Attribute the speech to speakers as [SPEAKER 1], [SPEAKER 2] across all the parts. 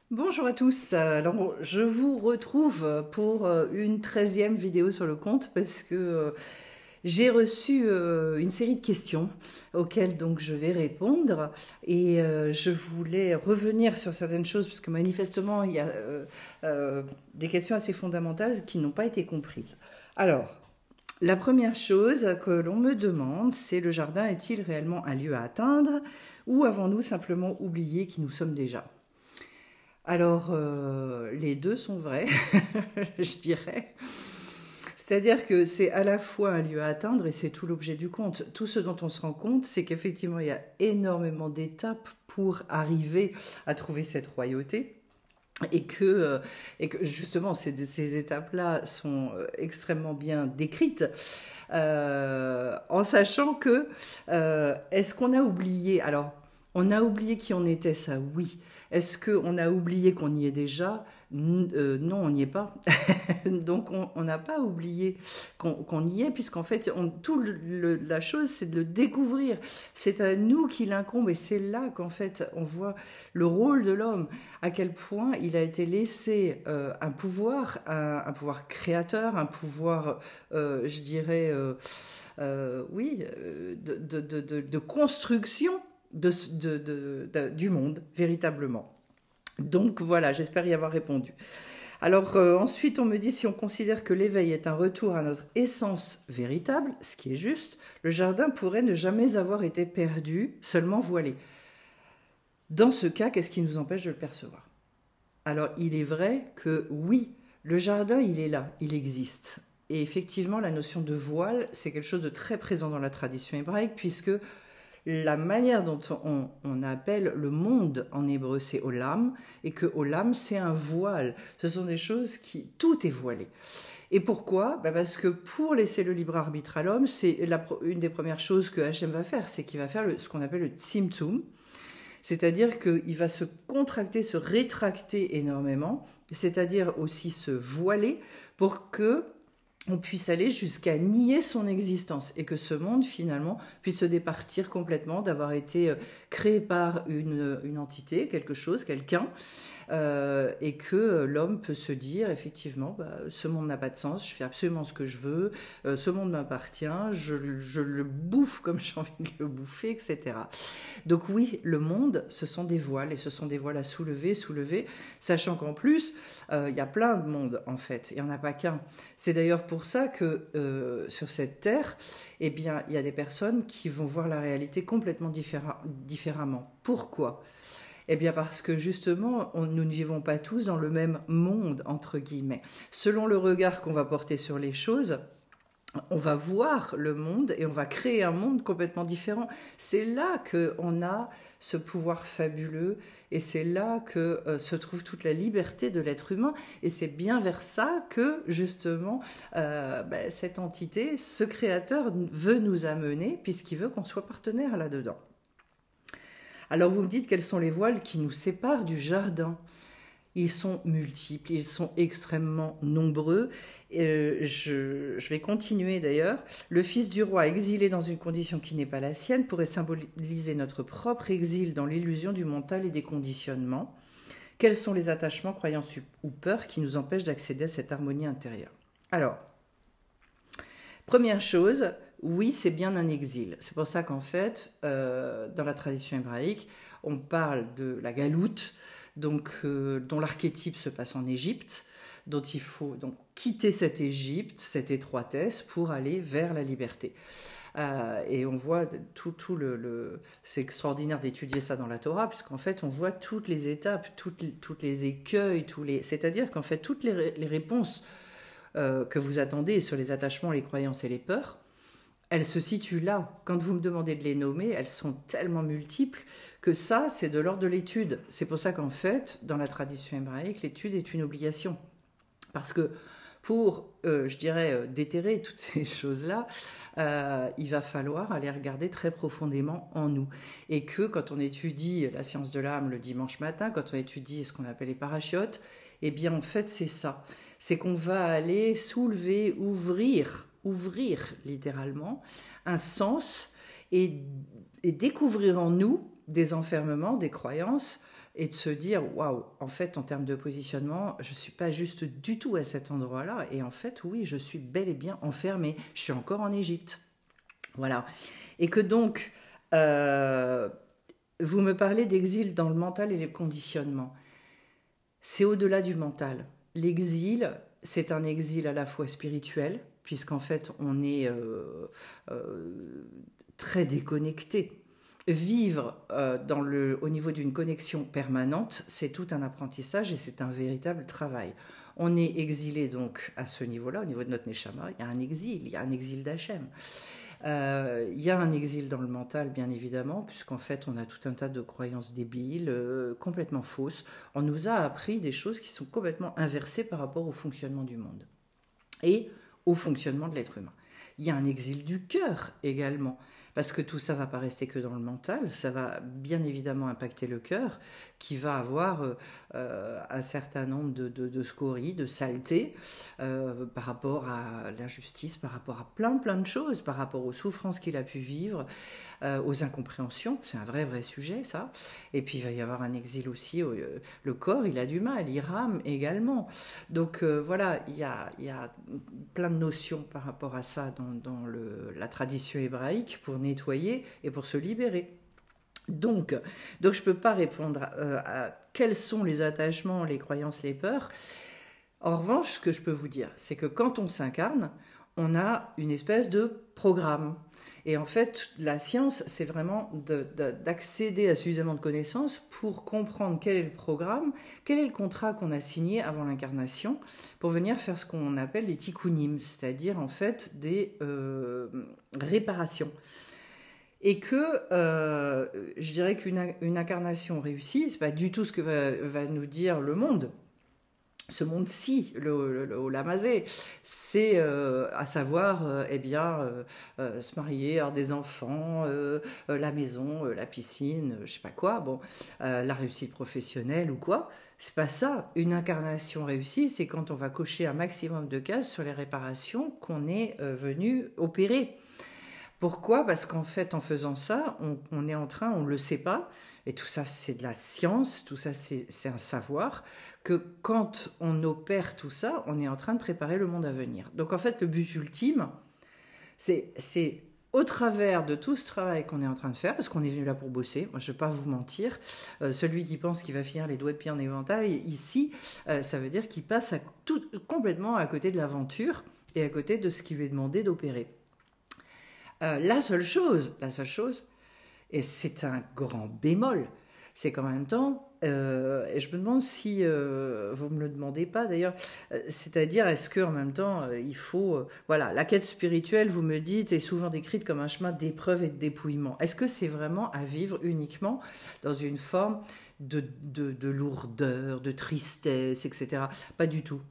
[SPEAKER 1] Bonjour à tous, alors je vous retrouve pour une 13e vidéo sur le compte parce que j'ai reçu une série de questions auxquelles donc je vais répondre et je voulais revenir sur certaines choses parce que manifestement il y a des questions assez fondamentales qui n'ont pas été comprises. Alors, la première chose que l'on me demande, c'est le jardin est-il réellement un lieu à atteindre ou avons-nous simplement oublié qui nous sommes déjà? Alors, les deux sont vrais, je dirais. C'est-à-dire que c'est à la fois un lieu à atteindre et c'est tout l'objet du conte. Tout ce dont on se rend compte, c'est qu'effectivement, il y a énormément d'étapes pour arriver à trouver cette royauté. Et que justement, ces étapes-là sont extrêmement bien décrites, en sachant que, est-ce qu'on a oublié, alors, on a oublié qui on était, ça oui. Est-ce qu'on a oublié qu'on y est déjà? Non, on n'y est pas. Donc on n'a pas oublié qu'on y est, puisqu'en fait, la chose, c'est de le découvrir. C'est à nous qu'il incombe, et c'est là qu'en fait, on voit le rôle de l'homme, à quel point il a été laissé un pouvoir créateur, un pouvoir, je dirais, oui, de construction du monde, véritablement. Donc voilà, j'espère y avoir répondu. Alors ensuite, on me dit si on considère que l'éveil est un retour à notre essence véritable, ce qui est juste, le jardin pourrait ne jamais avoir été perdu, seulement voilé. Dans ce cas, qu'est-ce qui nous empêche de le percevoir? Alors il est vrai que oui, le jardin, il est là, il existe. Et effectivement, la notion de voile, c'est quelque chose de très présent dans la tradition hébraïque, puisque la manière dont on appelle le monde en hébreu, c'est olam, et que olam, c'est un voile. Ce sont des choses qui... Tout est voilé. Et pourquoi? Parce que pour laisser le libre arbitre à l'homme, c'est une des premières choses que Hachem va faire, c'est qu'il va faire ce qu'on appelle le tzimtzum, c'est-à-dire qu'il va se contracter, se rétracter énormément, c'est-à-dire aussi se voiler pour que on puisse aller jusqu'à nier son existence et que ce monde finalement puisse se départir complètement d'avoir été créé par une entité, quelque chose, quelqu'un, et que l'homme peut se dire effectivement ce monde n'a pas de sens, je fais absolument ce que je veux, ce monde m'appartient, je le bouffe comme j'ai envie de le bouffer, etc. Donc oui, le monde, ce sont des voiles, et ce sont des voiles à soulever, sachant qu'en plus, il y a plein de mondes en fait, il n'y en a pas qu'un. C'est d'ailleurs pour ça que sur cette terre, eh bien, il y a des personnes qui vont voir la réalité complètement différemment. Pourquoi? Eh bien parce que justement, nous ne vivons pas tous dans le même monde, entre guillemets. Selon le regard qu'on va porter sur les choses, on va voir le monde et on va créer un monde complètement différent. C'est là qu'on a ce pouvoir fabuleux et c'est là que se trouve toute la liberté de l'être humain. Et c'est bien vers ça que justement cette entité, ce créateur veut nous amener puisqu'il veut qu'on soit partenaire là-dedans. Alors vous me dites quels sont les voiles qui nous séparent du jardin? Ils sont multiples, ils sont extrêmement nombreux. Je vais continuer d'ailleurs. Le fils du roi exilé dans une condition qui n'est pas la sienne pourrait symboliser notre propre exil dans l'illusion du mental et des conditionnements. Quels sont les attachements, croyances ou peurs qui nous empêchent d'accéder à cette harmonie intérieure? Alors, première chose, oui, c'est bien un exil. C'est pour ça qu'en fait, dans la tradition hébraïque, on parle de la galoute, donc, dont l'archétype se passe en Égypte, dont il faut donc quitter cette Égypte, cette étroitesse, pour aller vers la liberté. Et on voit c'est extraordinaire d'étudier ça dans la Torah, puisqu'en fait on voit toutes les étapes, toutes les écueils, c'est-à-dire qu'en fait toutes les réponses que vous attendez sur les attachements, les croyances et les peurs, elles se situent là. Quand vous me demandez de les nommer, elles sont tellement multiples que ça, c'est de l'ordre de l'étude. C'est pour ça qu'en fait, dans la tradition hébraïque, l'étude est une obligation. Parce que pour, je dirais, déterrer toutes ces choses-là, il va falloir aller regarder très profondément en nous. Et que quand on étudie la science de l'âme le dimanche matin, quand on étudie ce qu'on appelle les parachiotes, eh bien en fait c'est ça. C'est qu'on va aller soulever, ouvrir littéralement un sens et découvrir en nous des enfermements, des croyances et de se dire, waouh, en fait, en termes de positionnement, je ne suis pas juste du tout à cet endroit-là, et en fait, oui, je suis bel et bien enfermée, je suis encore en Égypte. Voilà. Et que donc, euh, vous me parlez d'exil dans le mental et les conditionnements. C'est au-delà du mental. L'exil, c'est un exil à la fois spirituel, puisqu'en fait, on est très déconnecté. Vivre au niveau d'une connexion permanente, c'est tout un apprentissage et c'est un véritable travail. On est exilé donc à ce niveau-là, au niveau de notre Neshama, il y a un exil d'Hachem. Il y a un exil dans le mental, bien évidemment, puisqu'en fait, on a tout un tas de croyances débiles, complètement fausses. On nous a appris des choses qui sont complètement inversées par rapport au fonctionnement du monde et au fonctionnement de l'être humain. Il y a un exil du cœur également, parce que tout ça ne va pas rester que dans le mental, ça va bien évidemment impacter le cœur, qui va avoir un certain nombre de scories, de saletés, par rapport à l'injustice, par rapport à plein de choses, par rapport aux souffrances qu'il a pu vivre, aux incompréhensions, c'est un vrai sujet ça. Et puis il va y avoir un exil aussi, le corps il a du mal, il rame également. Donc voilà, il y a plein de notions par rapport à ça dans la tradition hébraïque pour nettoyer et pour se libérer. Donc je ne peux pas répondre à quels sont les attachements, les croyances, les peurs. En revanche, ce que je peux vous dire, c'est que quand on s'incarne, on a une espèce de programme. Et en fait, la science, c'est vraiment d'accéder à suffisamment de connaissances pour comprendre quel est le programme, quel est le contrat qu'on a signé avant l'incarnation, pour venir faire ce qu'on appelle les tikkunim, c'est-à-dire en fait des réparations. Et que je dirais qu'une incarnation réussie, c'est pas du tout ce que va nous dire le monde. Ce monde-ci, le Lamazé, c'est à savoir, se marier, avoir des enfants, la maison, la piscine, je sais pas quoi, bon, la réussite professionnelle ou quoi. C'est pas ça. Une incarnation réussie, c'est quand on va cocher un maximum de cases sur les réparations qu'on est venu opérer. Pourquoi? Parce qu'en fait, en faisant ça, on est en train, on ne le sait pas, et tout ça c'est de la science, tout ça c'est un savoir, que quand on opère tout ça, on est en train de préparer le monde à venir. Donc en fait, le but ultime, c'est au travers de tout ce travail qu'on est en train de faire, parce qu'on est venu là pour bosser, moi je ne vais pas vous mentir, celui qui pense qu'il va finir les doigts de pied en éventail, ici, ça veut dire qu'il passe complètement à côté de l'aventure et à côté de ce qui lui est demandé d'opérer. La seule chose, et c'est un grand bémol, c'est qu'en même temps, et je me demande si vous me le demandez pas d'ailleurs, c'est-à-dire est-ce qu'en même temps il faut, voilà, la quête spirituelle, vous me dites, est souvent décrite comme un chemin d'épreuve et de dépouillement. Est-ce que c'est vraiment à vivre uniquement dans une forme de lourdeur, de tristesse, etc. Pas du tout.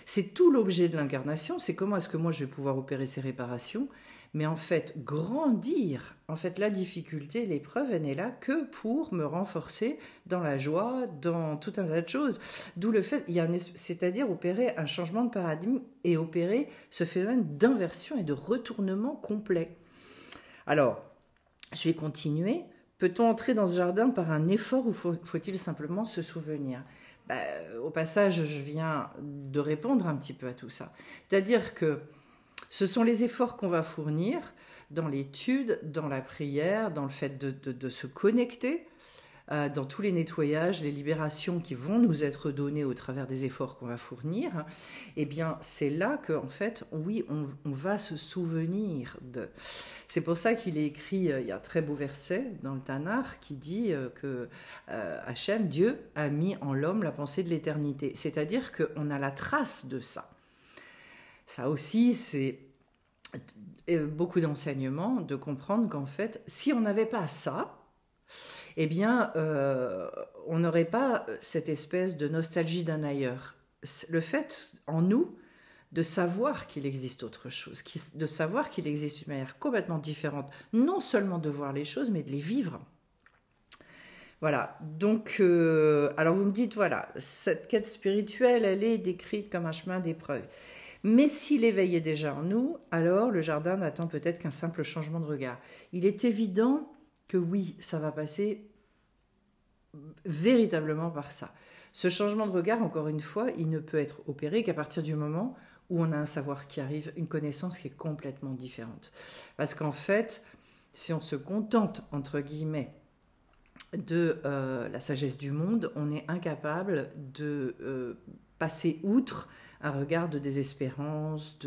[SPEAKER 1] C'est tout l'objet de l'incarnation, c'est comment est-ce que moi je vais pouvoir opérer ces réparations, mais en fait grandir. En fait la difficulté, l'épreuve, elle n'est là que pour me renforcer dans la joie, dans tout un tas de choses. D'où le fait, c'est-à-dire opérer un changement de paradigme et opérer ce phénomène d'inversion et de retournement complet. Alors, je vais continuer. Peut-on entrer dans ce jardin par un effort ou faut-il simplement se souvenir? Au passage, je viens de répondre un petit peu à tout ça. C'est-à-dire que ce sont les efforts qu'on va fournir dans l'étude, dans la prière, dans le fait de se connecter, dans tous les nettoyages, les libérations qui vont nous être données au travers des efforts qu'on va fournir. Eh bien, c'est là que, en fait, oui, on va se souvenir de. C'est pour ça qu'il est écrit, il y a un très beau verset dans le Tanakh qui dit que Hachem, Dieu, a mis en l'homme la pensée de l'éternité. C'est-à-dire qu'on a la trace de ça. Ça aussi, c'est beaucoup d'enseignements, de comprendre qu'en fait, si on n'avait pas ça, eh bien, on n'aurait pas cette espèce de nostalgie d'un ailleurs. Le fait, en nous, de savoir qu'il existe autre chose, de savoir qu'il existe une manière complètement différente, non seulement de voir les choses, mais de les vivre. Voilà, donc, alors vous me dites, voilà, cette quête spirituelle, elle est décrite comme un chemin d'épreuve. Mais si l'éveil est déjà en nous, alors le jardin n'attend peut-être qu'un simple changement de regard. Il est évident que oui, ça va passer véritablement par ça. Ce changement de regard, encore une fois, il ne peut être opéré qu'à partir du moment où on a un savoir qui arrive, une connaissance qui est complètement différente. Parce qu'en fait, si on se contente, entre guillemets, de la sagesse du monde, on est incapable de passer outre un regard de désespérance.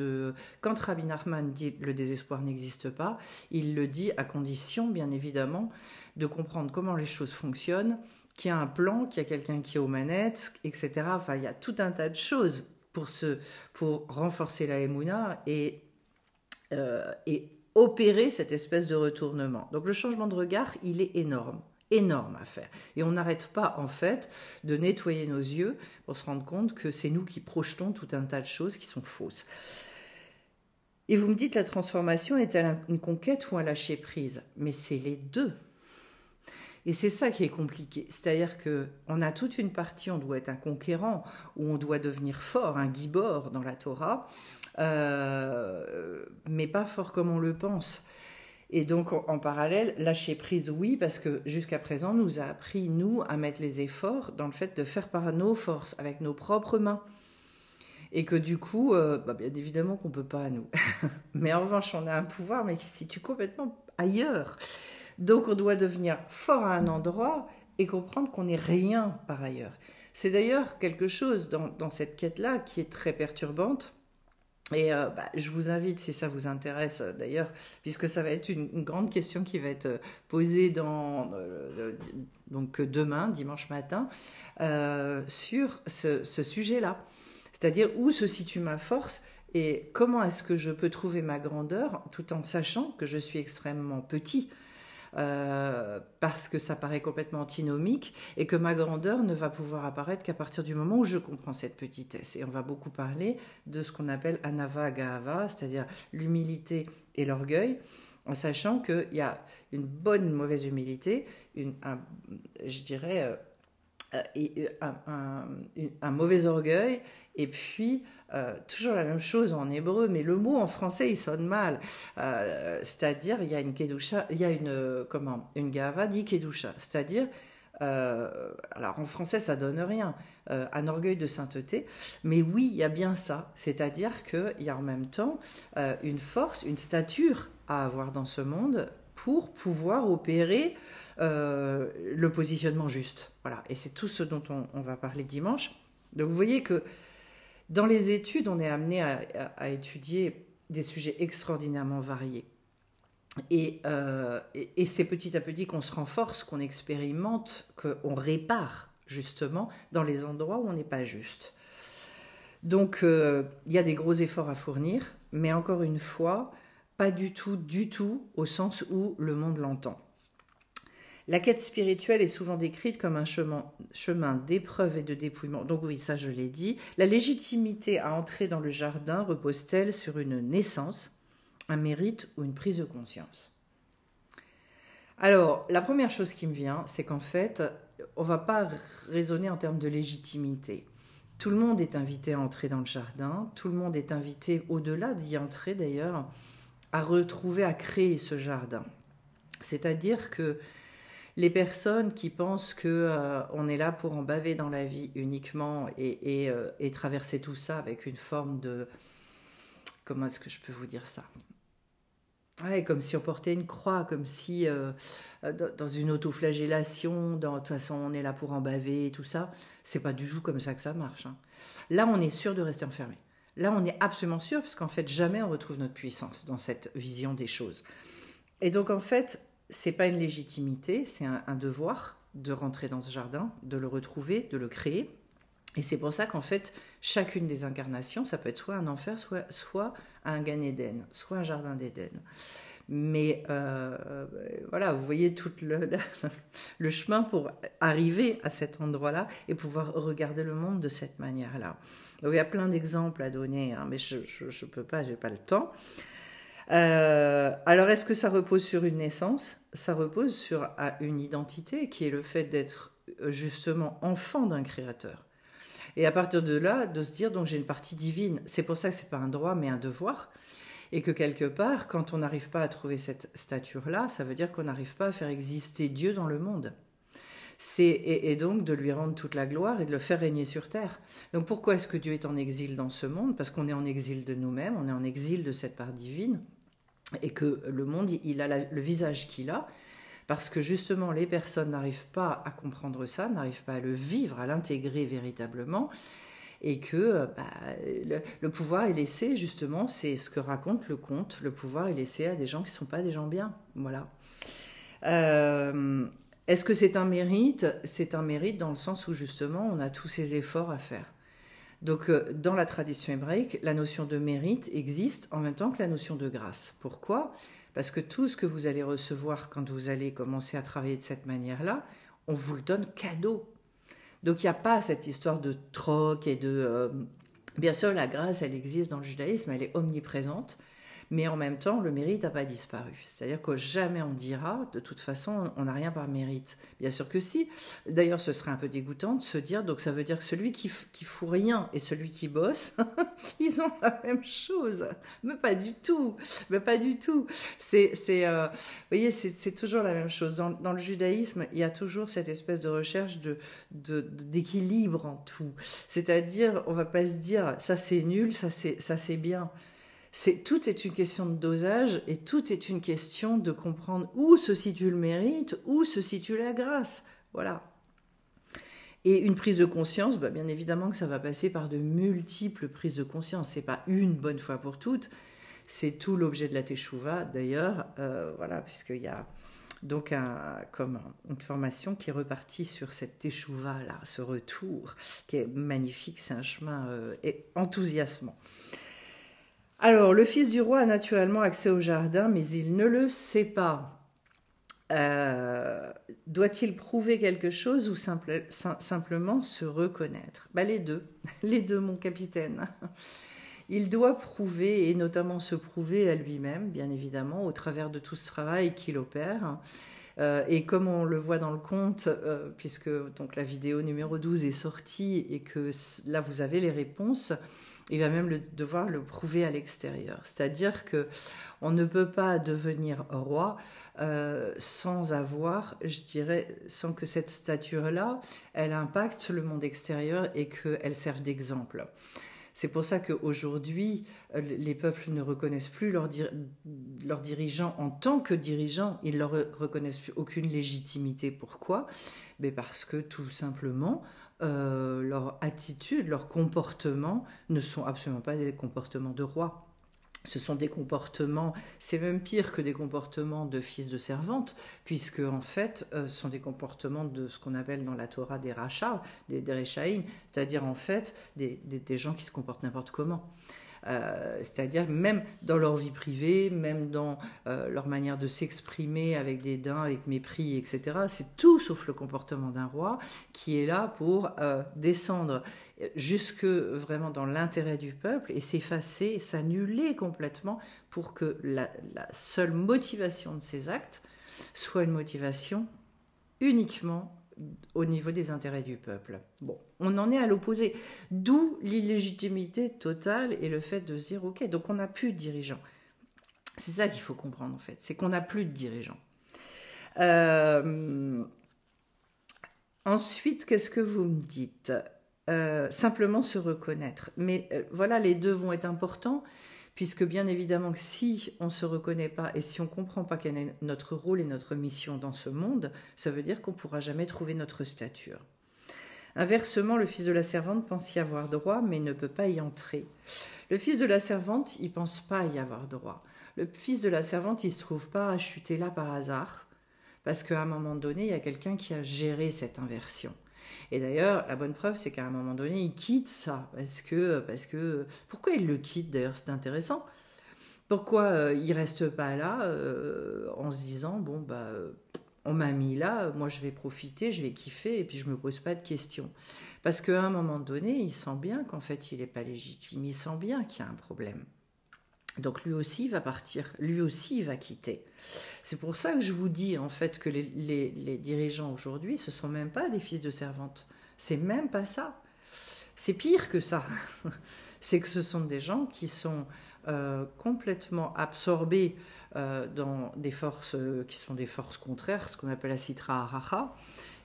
[SPEAKER 1] Quand Rabbi Nachman dit le désespoir n'existe pas, il le dit à condition, bien évidemment, de comprendre comment les choses fonctionnent, qu'il y a un plan, qu'il y a quelqu'un qui est aux manettes, etc. Enfin, il y a tout un tas de choses pour renforcer la Emouna et opérer cette espèce de retournement. Donc le changement de regard, il est énorme à faire. Et on n'arrête pas, en fait, de nettoyer nos yeux pour se rendre compte que c'est nous qui projetons tout un tas de choses qui sont fausses. Et vous me dites, la transformation est-elle une conquête ou un lâcher-prise? Mais c'est les deux. Et c'est ça qui est compliqué. C'est-à-dire qu'on a toute une partie, on doit être un conquérant, ou on doit devenir fort, un gibor dans la Torah, mais pas fort comme on le pense. Et donc, en parallèle, lâcher prise, oui, parce que jusqu'à présent, nous a appris, nous, à mettre les efforts dans le fait de faire par nos forces, avec nos propres mains. Et que du coup, bien évidemment qu'on ne peut pas, nous. Mais en revanche, on a un pouvoir, mais qui se situe complètement ailleurs. Donc, on doit devenir fort à un endroit et comprendre qu'on n'est rien par ailleurs. C'est d'ailleurs quelque chose dans cette quête-là qui est très perturbante. Et je vous invite, si ça vous intéresse d'ailleurs, puisque ça va être une grande question qui va être posée donc demain, dimanche matin, sur ce sujet-là. C'est-à-dire où se situe ma force et comment est-ce que je peux trouver ma grandeur tout en sachant que je suis extrêmement petit. Parce que ça paraît complètement antinomique et que ma grandeur ne va pouvoir apparaître qu'à partir du moment où je comprends cette petitesse. Et on va beaucoup parler de ce qu'on appelle Anava Gahava, c'est-à-dire l'humilité et l'orgueil, en sachant qu'il y a une bonne, une mauvaise humilité, je dirais un mauvais orgueil, et puis toujours la même chose en hébreu, mais le mot en français il sonne mal. C'est-à-dire il y a une kedusha, il y a une gava dit kedusha, c'est-à-dire alors en français ça donne rien, un orgueil de sainteté, mais oui il y a bien ça, c'est-à-dire qu'il y a en même temps une force, une stature à avoir dans ce monde pour pouvoir opérer le positionnement juste. Voilà, et c'est tout ce dont on va parler dimanche. Donc vous voyez que dans les études, on est amené à étudier des sujets extraordinairement variés. Et c'est petit à petit qu'on se renforce, qu'on expérimente, qu'on répare justement dans les endroits où on n'est pas juste. Donc il y a des gros efforts à fournir, mais encore une fois, pas du tout au sens où le monde l'entend. La quête spirituelle est souvent décrite comme un chemin d'épreuve et de dépouillement. Donc oui, ça je l'ai dit. La légitimité à entrer dans le jardin repose-t-elle sur une naissance, un mérite ou une prise de conscience? Alors, la première chose qui me vient, c'est qu'en fait, on ne va pas raisonner en termes de légitimité. Tout le monde est invité à entrer dans le jardin, tout le monde est invité, au-delà d'y entrer d'ailleurs, à retrouver, à créer ce jardin. C'est-à-dire que les personnes qui pensent qu'on est là pour en baver dans la vie uniquement et traverser tout ça avec une forme de... Comment est-ce que je peux vous dire ça? Ouais, comme si on portait une croix, comme si dans une autoflagellation, de toute façon on est là pour en baver et tout ça. C'est pas du tout comme ça que ça marche. Hein. Là, on est sûr de rester enfermé. Là, on est absolument sûr, parce qu'en fait, jamais on retrouve notre puissance dans cette vision des choses. Et donc, en fait, c'est pas une légitimité, c'est un devoir de rentrer dans ce jardin, de le retrouver, de le créer. Et c'est pour ça qu'en fait, chacune des incarnations, ça peut être soit un enfer, soit un Gan Eden, soit un jardin d'Éden. Mais voilà, vous voyez tout le chemin pour arriver à cet endroit-là et pouvoir regarder le monde de cette manière-là. Donc il y a plein d'exemples à donner, hein, mais je ne peux pas, j'ai pas le temps. Alors, est-ce que ça repose sur une naissance? Ça repose sur une identité qui est le fait d'être justement enfant d'un créateur. Et à partir de là, de se dire, donc j'ai une partie divine. C'est pour ça que c'est pas un droit, mais un devoir. Et que quelque part, quand on n'arrive pas à trouver cette stature-là, ça veut dire qu'on n'arrive pas à faire exister Dieu dans le monde. Et donc de lui rendre toute la gloire et de le faire régner sur terre. Donc pourquoi est-ce que Dieu est en exil dans ce monde? Parce qu'on est en exil de nous-mêmes, on est en exil de cette part divine, et que le monde, il a le visage qu'il a, parce que justement les personnes n'arrivent pas à comprendre ça, n'arrivent pas à le vivre, à l'intégrer véritablement, et que le pouvoir est laissé, justement, c'est ce que raconte le conte, le pouvoir est laissé à des gens qui ne sont pas des gens bien. Voilà. Est-ce que c'est un mérite? C'est un mérite dans le sens où justement on a tous ces efforts à faire. Donc dans la tradition hébraïque, la notion de mérite existe en même temps que la notion de grâce. Pourquoi? Parce que tout ce que vous allez recevoir quand vous allez commencer à travailler de cette manière-là, on vous le donne cadeau. Donc il n'y a pas cette histoire de troc et de... Bien sûr, la grâce, elle existe dans le judaïsme, elle est omniprésente. Mais en même temps, le mérite n'a pas disparu. C'est-à-dire que jamais on dira, de toute façon, on n'a rien par mérite. Bien sûr que si. D'ailleurs, ce serait un peu dégoûtant de se dire, donc ça veut dire que celui qui fout rien et celui qui bosse, ils ont la même chose. Mais pas du tout. Mais pas du tout. Vous voyez, c'est toujours la même chose. Dans le judaïsme, il y a toujours cette espèce de recherche d'équilibre en tout. C'est-à-dire, on ne va pas se dire, ça c'est nul, ça c'est bien. Tout est une question de dosage et tout est une question de comprendre où se situe le mérite, où se situe la grâce. Voilà. Et une prise de conscience, bien évidemment que ça va passer par de multiples prises de conscience. C'est pas une bonne fois pour toutes. C'est tout l'objet de la Teshuvah d'ailleurs. Voilà, puisqu'il y a donc une formation qui est repartie sur cette Teshuvah là, ce retour qui est magnifique. C'est un chemin enthousiasmant. Alors, le fils du roi a naturellement accès au jardin, mais il ne le sait pas. Doit-il prouver quelque chose ou simplement se reconnaître? Les deux. Les deux, mon capitaine. Il doit prouver, et notamment se prouver à lui-même, bien évidemment, au travers de tout ce travail qu'il opère. Et comme on le voit dans le conte, puisque donc, la vidéo numéro 12 est sortie et que là, vous avez les réponses, il va même devoir le prouver à l'extérieur. C'est-à-dire qu'on ne peut pas devenir roi sans avoir, je dirais, sans que cette stature-là, elle impacte le monde extérieur et qu'elle serve d'exemple. C'est pour ça qu'aujourd'hui, les peuples ne reconnaissent plus leurs dirigeants en tant que dirigeants. Ils ne leur reconnaissent plus aucune légitimité. Pourquoi? Parce que tout simplement, leur attitude, leur comportement ne sont absolument pas des comportements de roi. Ce sont des comportements, c'est même pire que des comportements de fils de servante, puisque en fait, ce sont des comportements de ce qu'on appelle dans la Torah des rachas, des rechaïm, c'est-à-dire en fait des gens qui se comportent n'importe comment. C'est-à-dire même dans leur vie privée, même dans leur manière de s'exprimer avec dédain, avec mépris, etc. C'est tout sauf le comportement d'un roi qui est là pour descendre jusque vraiment dans l'intérêt du peuple et s'effacer, s'annuler complètement pour que la seule motivation de ses actes soit une motivation uniquement au niveau des intérêts du peuple. Bon, on en est à l'opposé. D'où l'illégitimité totale et le fait de se dire, ok, donc on n'a plus de dirigeants. C'est ça qu'il faut comprendre en fait, c'est qu'on n'a plus de dirigeants. Ensuite, qu'est-ce que vous me dites? Simplement se reconnaître. Mais voilà, les deux vont être importants, puisque bien évidemment que si on ne se reconnaît pas et si on ne comprend pas quel est notre rôle et notre mission dans ce monde, ça veut dire qu'on ne pourra jamais trouver notre stature. Inversement, le fils de la servante pense y avoir droit, mais ne peut pas y entrer. Le fils de la servante, il ne pense pas y avoir droit. Le fils de la servante, il ne se trouve pas à chuter là par hasard, parce qu'à un moment donné, il y a quelqu'un qui a géré cette inversion. Et d'ailleurs, la bonne preuve, c'est qu'à un moment donné, il quitte ça. Parce que pourquoi il le quitte, d'ailleurs, c'est intéressant. Pourquoi il reste pas là en se disant, on m'a mis là, moi je vais profiter, je vais kiffer, et puis je me pose pas de questions. Parce qu'à un moment donné, il sent bien qu'en fait, il n'est pas légitime. Il sent bien qu'il y a un problème. Donc lui aussi va partir, lui aussi il va quitter. C'est pour ça que je vous dis en fait que les dirigeants aujourd'hui, ce ne sont même pas des fils de servantes. C'est même pas ça. C'est pire que ça. C'est que ce sont des gens qui sont complètement absorbés dans des forces qui sont des forces contraires, ce qu'on appelle la citra araha,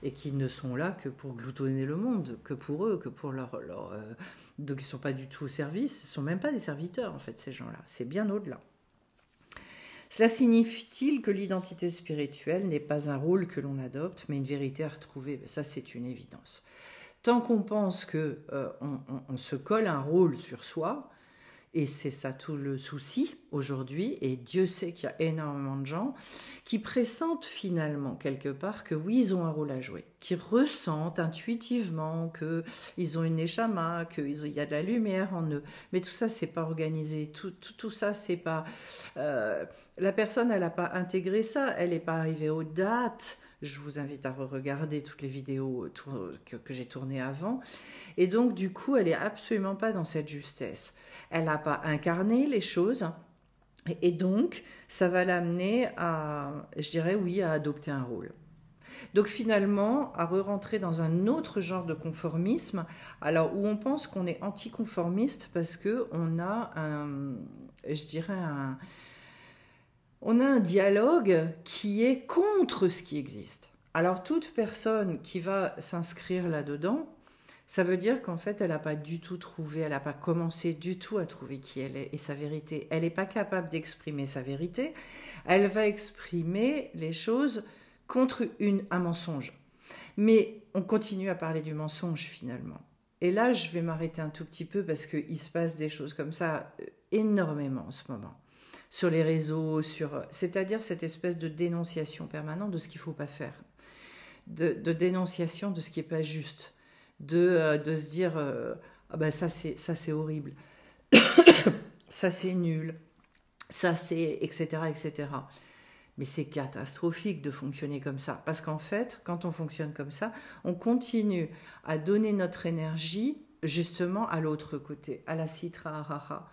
[SPEAKER 1] et qui ne sont là que pour gloutonner le monde, que pour eux, que pour donc ils ne sont pas du tout au service, ils ne sont même pas des serviteurs en fait, ces gens-là, c'est bien au-delà. Cela signifie-t-il que l'identité spirituelle n'est pas un rôle que l'on adopte, mais une vérité à retrouver? Ça, c'est une évidence. Tant qu'on pense qu'on on se colle un rôle sur soi, et c'est ça tout le souci aujourd'hui, et Dieu sait qu'il y a énormément de gens qui pressentent finalement quelque part que oui, ils ont un rôle à jouer, qui ressentent intuitivement qu'ils ont une neshama, qu'il y a de la lumière en eux. Mais tout ça, c'est pas organisé. Tout ça, c'est pas... la personne, elle n'a pas intégré ça, elle n'est pas arrivée aux dates. Je vous invite à re-regarder toutes les vidéos que j'ai tournées avant. Et donc, du coup, elle n'est absolument pas dans cette justesse. Elle n'a pas incarné les choses. Et donc, ça va l'amener à, je dirais oui, à adopter un rôle. Donc finalement, à re-rentrer dans un autre genre de conformisme, alors où on pense qu'on est anticonformiste parce qu'on a on a un dialogue qui est contre ce qui existe. Alors toute personne qui va s'inscrire là-dedans, ça veut dire qu'en fait, elle n'a pas du tout trouvé, elle n'a pas commencé du tout à trouver qui elle est et sa vérité. Elle n'est pas capable d'exprimer sa vérité. Elle va exprimer les choses contre un mensonge. Mais on continue à parler du mensonge finalement. Et là, je vais m'arrêter un tout petit peu parce qu'il se passe des choses comme ça énormément en ce moment. Sur les réseaux, c'est-à-dire cette espèce de dénonciation permanente de ce qu'il ne faut pas faire. De dénonciation de ce qui n'est pas juste. De se dire ah ben ça c'est horrible, ça c'est nul, ça c'est etc. Mais c'est catastrophique de fonctionner comme ça parce qu'en fait quand on fonctionne comme ça on continue à donner notre énergie justement à l'autre côté, à la citra araha.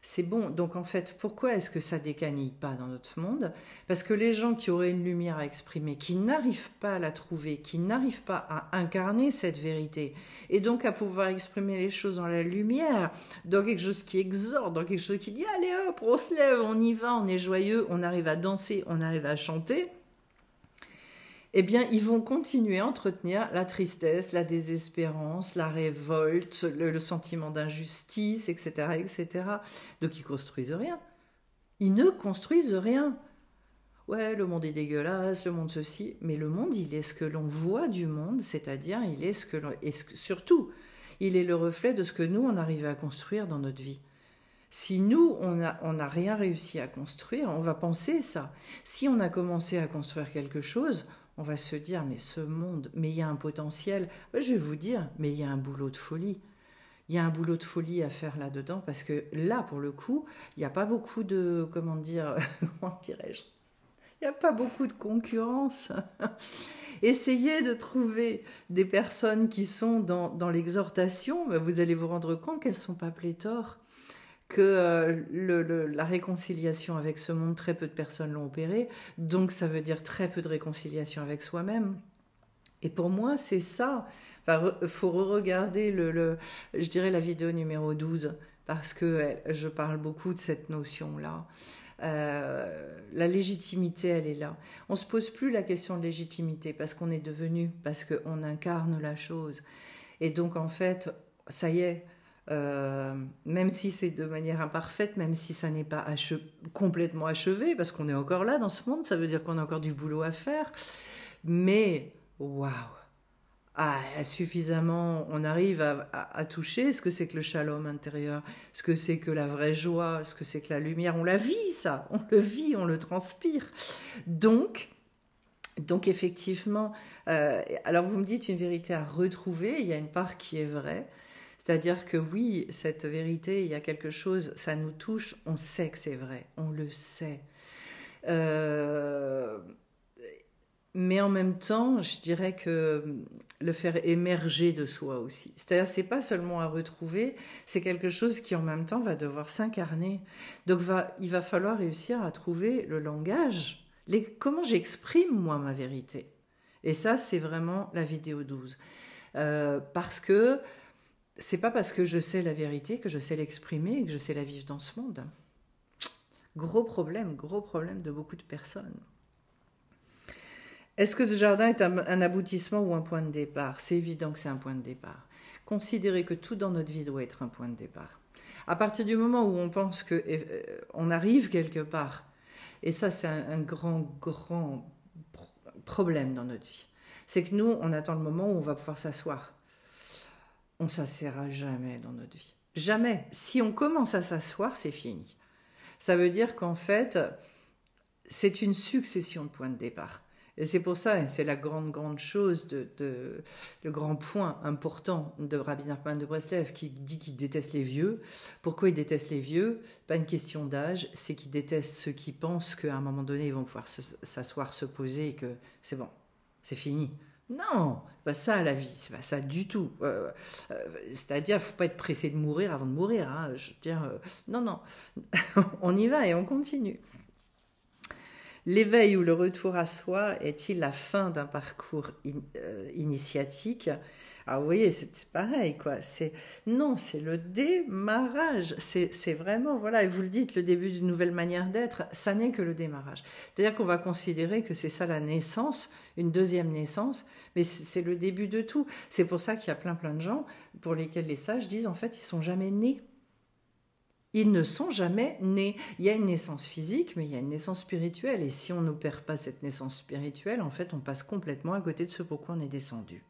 [SPEAKER 1] C'est bon, donc en fait, pourquoi est-ce que ça décanille pas dans notre monde? Parce que les gens qui auraient une lumière à exprimer, qui n'arrivent pas à la trouver, qui n'arrivent pas à incarner cette vérité, et donc à pouvoir exprimer les choses dans la lumière, dans quelque chose qui exhorte, dans quelque chose qui dit « Allez hop, on se lève, on y va, on est joyeux, on arrive à danser, on arrive à chanter », eh bien, ils vont continuer à entretenir la tristesse, la désespérance, la révolte, le sentiment d'injustice, etc., etc. Donc, ils ne construisent rien. Ils ne construisent rien. Ouais, le monde est dégueulasse, le monde ceci, mais le monde, il est ce que l'on voit du monde, c'est-à-dire, il est ce que l'on... Et surtout, il est le reflet de ce que nous, on arrive à construire dans notre vie. Si nous, on n'a rien réussi à construire, on va penser ça. Si on a commencé à construire quelque chose, on va se dire, mais ce monde, mais il y a un potentiel. Je vais vous dire, mais il y a un boulot de folie. Il y a un boulot de folie à faire là-dedans, parce que là, pour le coup, il n'y a pas beaucoup de, comment dirais-je, il n'y a pas beaucoup de concurrence. Essayez de trouver des personnes qui sont dans l'exhortation, vous allez vous rendre compte qu'elles ne sont pas pléthores. Que la réconciliation avec ce monde, très peu de personnes l'ont opéré, donc ça veut dire très peu de réconciliation avec soi-même. Et pour moi, c'est ça. Enfin, faut re-regarder je dirais la vidéo numéro 12, parce que je parle beaucoup de cette notion-là. La légitimité, elle est là. On ne se pose plus la question de légitimité, parce qu'on est devenu, parce qu'on incarne la chose. Et donc, en fait, ça y est, même si c'est de manière imparfaite, même si ça n'est pas complètement achevé, parce qu'on est encore là dans ce monde, ça veut dire qu'on a encore du boulot à faire, mais waouh, suffisamment, on arrive à toucher ce que c'est que le shalom intérieur, ce que c'est que la vraie joie, ce que c'est que la lumière, on la vit ça, on le vit, on le transpire. Donc effectivement, alors vous me dites une vérité à retrouver, il y a une part qui est vraie. C'est-à-dire que oui, cette vérité, il y a quelque chose, ça nous touche, on sait que c'est vrai, on le sait. Mais en même temps, je dirais que le faire émerger de soi aussi. C'est-à-dire, c'est pas seulement à retrouver, c'est quelque chose qui en même temps va devoir s'incarner. Donc, il va falloir réussir à trouver le langage, comment j'exprime moi ma vérité. Et ça, c'est vraiment la vidéo 12. Parce que c'est pas parce que je sais la vérité que je sais l'exprimer et que je sais la vivre dans ce monde. Gros problème de beaucoup de personnes. Est-ce que ce jardin est un aboutissement ou un point de départ? C'est évident que c'est un point de départ. Considérez que tout dans notre vie doit être un point de départ. À partir du moment où on pense qu'on arrive quelque part, et ça c'est un grand problème dans notre vie, c'est que nous, on attend le moment où on va pouvoir s'asseoir. On ne s'assiera jamais dans notre vie. Jamais. Si on commence à s'asseoir, c'est fini. Ça veut dire qu'en fait, c'est une succession de points de départ. Et c'est pour ça, et c'est la grande chose, le grand point important de Rabbi Nachman de Breslev qui dit qu'il déteste les vieux. Pourquoi il déteste les vieux? Pas une question d'âge, c'est qu'il déteste ceux qui pensent qu'à un moment donné, ils vont pouvoir s'asseoir, se poser et que c'est bon, c'est fini. Non, c'est pas ça la vie, c'est pas ça du tout. C'est-à-dire, il ne faut pas être pressé de mourir avant de mourir. Hein. Je veux dire, non, on y va et on continue. L'éveil ou le retour à soi est-il la fin d'un parcours initiatique? Ah, vous voyez, c'est pareil, quoi. Non, c'est le démarrage. C'est vraiment, voilà, et vous le dites, le début d'une nouvelle manière d'être, ça n'est que le démarrage. C'est-à-dire qu'on va considérer que c'est ça la naissance, une deuxième naissance, mais c'est le début de tout. C'est pour ça qu'il y a plein de gens pour lesquels les sages disent, en fait, ils sont jamais nés. Ils ne sont jamais nés. Il y a une naissance physique, mais il y a une naissance spirituelle. Et si on n'opère pas cette naissance spirituelle, en fait, on passe complètement à côté de ce pourquoi on est descendu.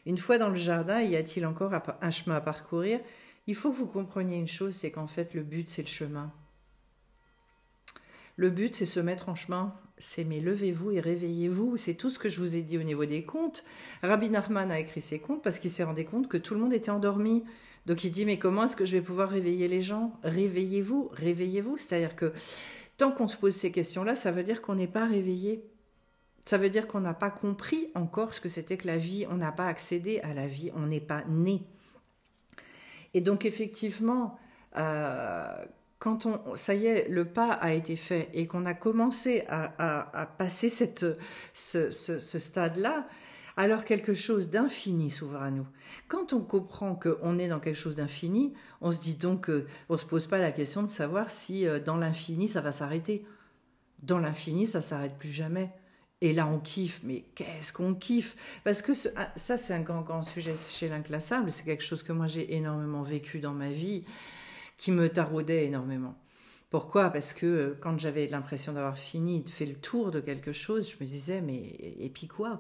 [SPEAKER 1] Une fois dans le jardin, y a-t-il encore un chemin à parcourir? Il faut que vous compreniez une chose, c'est qu'en fait, le but, c'est le chemin. Le but, c'est se mettre en chemin. C'est mais levez-vous et réveillez-vous. C'est tout ce que je vous ai dit au niveau des contes. Rabbi Nachman a écrit ses contes parce qu'il s'est rendu compte que tout le monde était endormi. Donc il dit, mais comment est-ce que je vais pouvoir réveiller les gens? Réveillez-vous, réveillez-vous. C'est-à-dire que tant qu'on se pose ces questions-là, ça veut dire qu'on n'est pas réveillé. Ça veut dire qu'on n'a pas compris encore ce que c'était que la vie. On n'a pas accédé à la vie. On n'est pas né. Et donc effectivement, quand ça y est, le pas a été fait et qu'on a commencé à passer ce stade-là, alors quelque chose d'infini s'ouvre à nous. Quand on comprend qu'on est dans quelque chose d'infini, on se dit donc, on ne se pose pas la question de savoir si dans l'infini ça va s'arrêter. Dans l'infini, ça ne s'arrête plus jamais. Et là, on kiffe. Mais qu'est-ce qu'on kiffe? Parce que ça, c'est un grand sujet chez l'inclassable. C'est quelque chose que moi, j'ai énormément vécu dans ma vie, qui me taraudait énormément. Pourquoi? Parce que quand j'avais l'impression d'avoir fini, de faire le tour de quelque chose, je me disais, mais et puis quoi?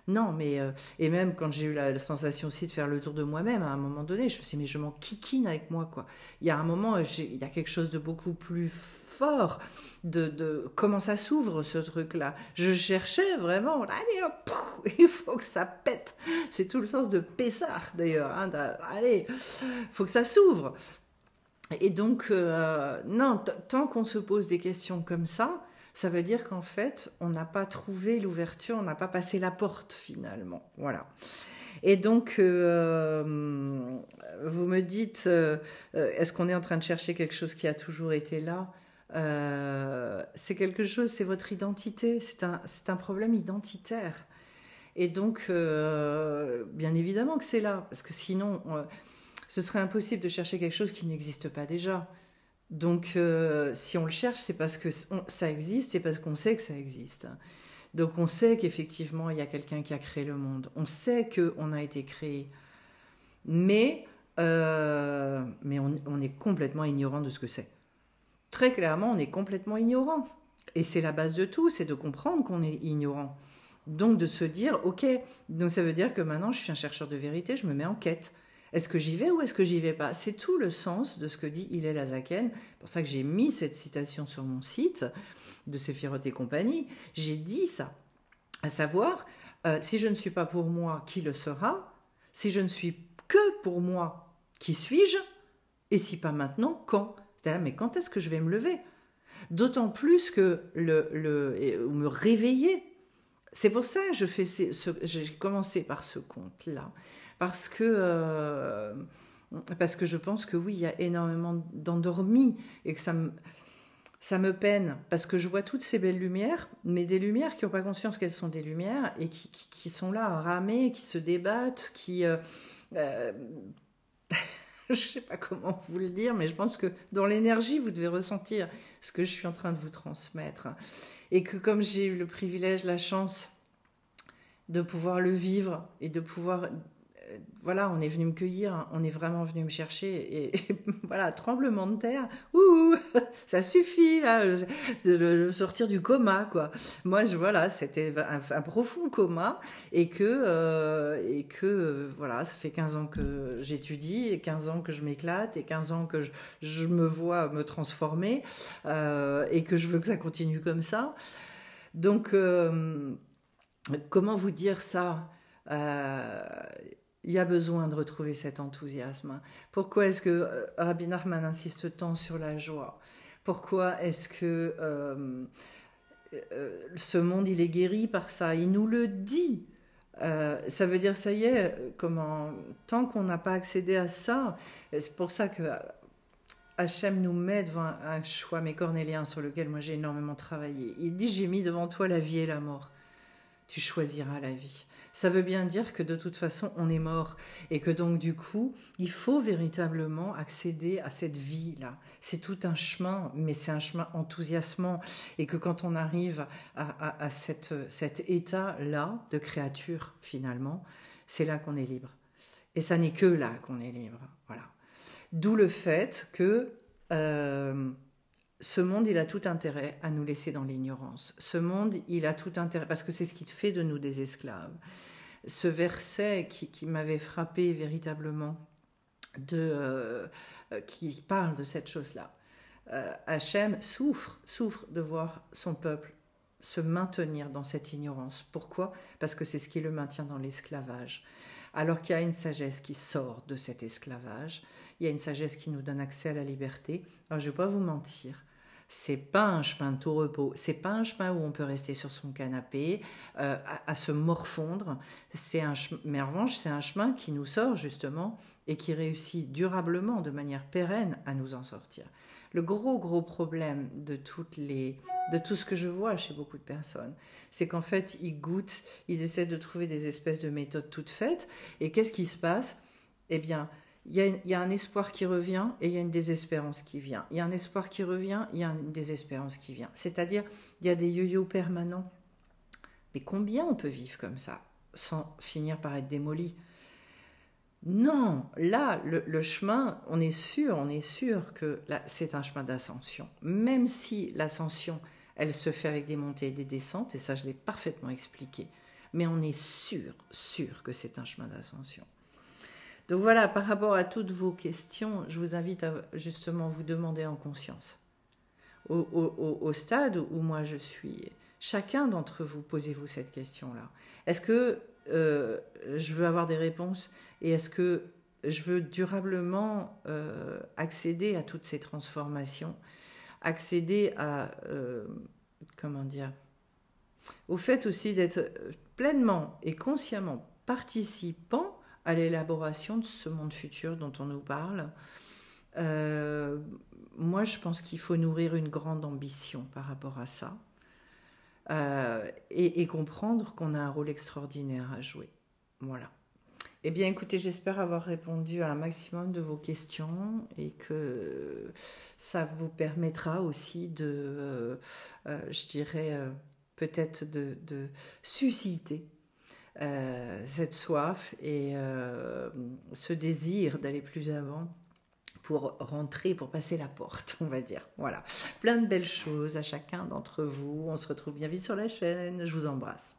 [SPEAKER 1] Non, mais et même quand j'ai eu la sensation aussi de faire le tour de moi-même, à un moment donné, je me suis dit, mais je m'en kikine avec moi, quoi. Il y a un moment, il y a quelque chose de beaucoup plus fort, de comment ça s'ouvre, ce truc-là. Je cherchais vraiment, allez, hop, il faut que ça pète. C'est tout le sens de Pessah, d'ailleurs. Hein, allez, il faut que ça s'ouvre. Et donc, non, tant qu'on se pose des questions comme ça veut dire qu'en fait, on n'a pas trouvé l'ouverture, on n'a pas passé la porte finalement. Voilà. Et donc, vous me dites, est-ce qu'on est en train de chercher quelque chose qui a toujours été là? C'est quelque chose, c'est votre identité, c'est un problème identitaire. Et donc, bien évidemment que c'est là, parce que sinon, ce serait impossible de chercher quelque chose qui n'existe pas déjà. Donc, si on le cherche, c'est parce que ça existe, c'est parce qu'on sait que ça existe. Donc, on sait qu'effectivement, il y a quelqu'un qui a créé le monde. On sait qu'on a été créé. Mais on est complètement ignorant de ce que c'est. Très clairement, on est complètement ignorant. Et c'est la base de tout, c'est de comprendre qu'on est ignorant. Donc, de se dire, ok, donc ça veut dire que maintenant, je suis un chercheur de vérité, je me mets en quête. Est-ce que j'y vais ou est-ce que j'y vais pas? C'est tout le sens de ce que dit Hillel Azaken. C'est pour ça que j'ai mis cette citation sur mon site de Séphiroth et compagnie. J'ai dit ça, à savoir, si je ne suis pas pour moi, qui le sera? Si je ne suis que pour moi, qui suis-je? Et si pas maintenant, quand? C'est-à-dire, mais quand est-ce que je vais me lever? D'autant plus que me réveiller. C'est pour ça que j'ai commencé par ce conte-là. Parce que je pense que oui, il y a énormément d'endormis et que ça me peine. Parce que je vois toutes ces belles lumières, mais des lumières qui n'ont pas conscience qu'elles sont des lumières et qui sont là à ramer, qui se débattent, je ne sais pas comment vous le dire, mais je pense que dans l'énergie, vous devez ressentir ce que je suis en train de vous transmettre. Et que comme j'ai eu le privilège, la chance de pouvoir le vivre et de pouvoir... Voilà, on est venu me cueillir, hein, on est vraiment venu me chercher et voilà, tremblement de terre, ouh, ça suffit là, de sortir du coma quoi. Moi, voilà, c'était un profond coma et que voilà, ça fait 15 ans que j'étudie et 15 ans que je m'éclate et 15 ans que je me vois me transformer et que je veux que ça continue comme ça. Donc, comment vous dire ça il y a besoin de retrouver cet enthousiasme. Pourquoi est-ce que Rabbi Nachman insiste tant sur la joie? Pourquoi est-ce que ce monde, il est guéri par ça? Il nous le dit. Ça veut dire, ça y est, tant qu'on n'a pas accédé à ça, c'est pour ça que Hachem nous met devant un choix cornélien sur lequel moi j'ai énormément travaillé. Il dit, j'ai mis devant toi la vie et la mort. Tu choisiras la vie. Ça veut bien dire que de toute façon, on est mort et que donc du coup, il faut véritablement accéder à cette vie-là. C'est tout un chemin, mais c'est un chemin enthousiasmant et que quand on arrive à cet état-là de créature, finalement, c'est là qu'on est libre. Et ça n'est que là qu'on est libre. Voilà. D'où le fait que... ce monde, il a tout intérêt à nous laisser dans l'ignorance. Ce monde, il a tout intérêt, parce que c'est ce qui fait de nous des esclaves. Ce verset qui m'avait frappé véritablement, qui parle de cette chose-là. Hachem souffre de voir son peuple se maintenir dans cette ignorance. Pourquoi? Parce que c'est ce qui le maintient dans l'esclavage. Alors qu'il y a une sagesse qui sort de cet esclavage, il y a une sagesse qui nous donne accès à la liberté. Alors je ne vais pas vous mentir, c'est pas un chemin de tout repos, c'est pas un chemin où on peut rester sur son canapé à se morfondre. Mais en revanche, c'est un chemin qui nous sort justement et qui réussit durablement, de manière pérenne, à nous en sortir. Le gros problème de tout ce que je vois chez beaucoup de personnes, c'est qu'en fait, ils goûtent, ils essaient de trouver des espèces de méthodes toutes faites. Et qu'est-ce qui se passe? Eh bien, il y a un espoir qui revient et il y a une désespérance qui vient. Il y a un espoir qui revient, il y a une désespérance qui vient. C'est-à-dire, il y a des yo-yo permanents. Mais combien on peut vivre comme ça, sans finir par être démoli? Non, là, le chemin, on est sûr que là, c'est un chemin d'ascension. Même si l'ascension, elle se fait avec des montées et des descentes, et ça, je l'ai parfaitement expliqué. Mais on est sûr que c'est un chemin d'ascension. Donc voilà, par rapport à toutes vos questions, je vous invite à justement vous demander en conscience. Au stade où moi je suis, chacun d'entre vous, posez-vous cette question-là. Est-ce que je veux avoir des réponses et est-ce que je veux durablement accéder à toutes ces transformations, accéder à, au fait aussi d'être pleinement et consciemment participant à l'élaboration de ce monde futur dont on nous parle. Moi, je pense qu'il faut nourrir une grande ambition par rapport à ça et comprendre qu'on a un rôle extraordinaire à jouer. Voilà. Eh bien, écoutez, j'espère avoir répondu à un maximum de vos questions et que ça vous permettra aussi de, je dirais, peut-être de susciter cette soif et ce désir d'aller plus avant pour rentrer, pour passer la porte, on va dire. Voilà, plein de belles choses à chacun d'entre vous. On se retrouve bien vite sur la chaîne. Je vous embrasse.